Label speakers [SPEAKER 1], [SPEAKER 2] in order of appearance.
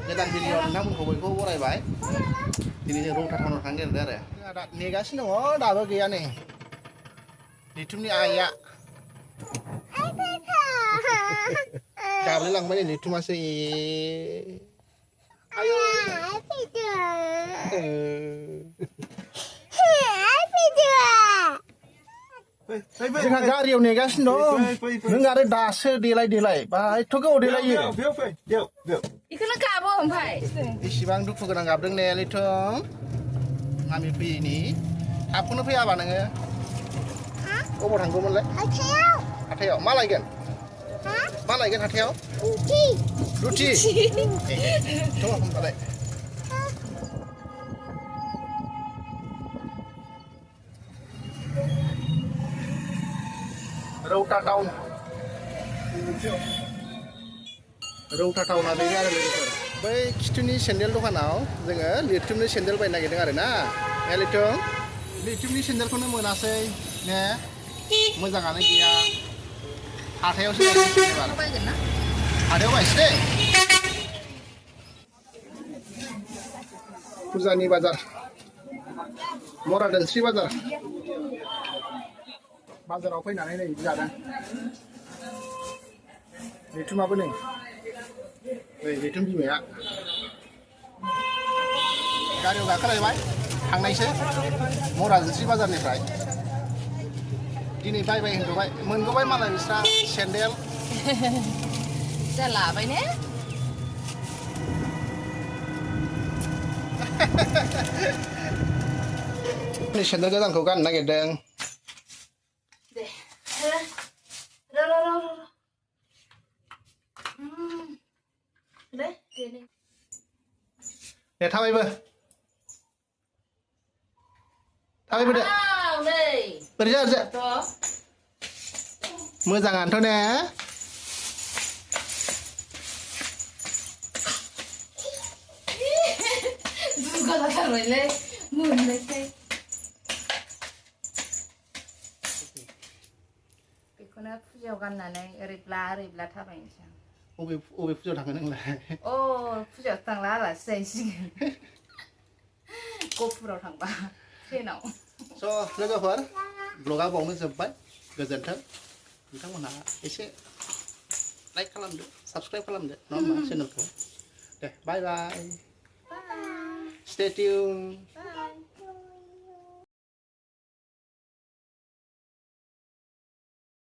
[SPEAKER 1] गोदान भिडिअ नोंथांमोनखौ बयखौबो बरायबाय दिनै जों रौता टाउनाव थांनो नागिरदों आरो नेगासिनो दङ दाबो गैया नै लिथुमनि आइया गाब्लायलांबाय नै लिथुमासो आयौ जोंहा गारियाव नेगासिनो दं नों आरो दासो देलाय बाहायथ' गोबाव देलायो
[SPEAKER 2] बेखौनो गाबो ओमफ्राय
[SPEAKER 1] इसिबां दुखु गोनां गाबदों ने लिथुम मामि फैयिनि थाबखौनो फैयाबा नोङो अबाव थांगौमोनलाय हाथायाव मा लायगोन हाथायाव रुटि थ' होनबालाय रौता टाउना बेनो आरो लोगोफोर बै खिथुनि सेन्देल दखानाव जोङो लिथुमनि सेन्देल बायनो नागिरदों आरो ना लिथुमनि सेन्देलखौनो मोनासै ने मोजाङानो गैया हाथायावसो बायगोन ना हाथायाव बायसै दे फुजानि बाजार मरा दोनस्रि बाजाराव फैनानै नै जादों लिथुमाबो नै लिथुम बिमाया गारियाव गाखोलायबाय थांनायसो मरा दोनस्रि बाजारनिफ्राय दिनै बायबाय होनजोबबाय मोनगौबाय मालाय बिस्रा सेन्देल
[SPEAKER 2] जा लाबाय ने
[SPEAKER 1] सेन्देल गोदानखौ गाननो नागिरदों
[SPEAKER 2] दे
[SPEAKER 1] दे थाबायबो दे ओरैजा मोजाङानोथ' ने
[SPEAKER 2] दुगा जाथारबायलै मोननोसै बेखौनो फुजायाव गाननानै ओरैब्ला थाबायनोसै
[SPEAKER 1] अबे फुजायाव थाङो नोंलाय
[SPEAKER 2] फुजायाव थांला आलासि जाहैसिगोन गहपुराव थांबा ट्रेनाव
[SPEAKER 1] स' लोगोफोर ब्लगा बावनो जोब्बाय गोजोन्थों नोंथांमोनहा एसे लाइक खालामदो साबस्क्राइब खालामदो नङा होमबा चेनेलखौ दे बाय स्टे टिउन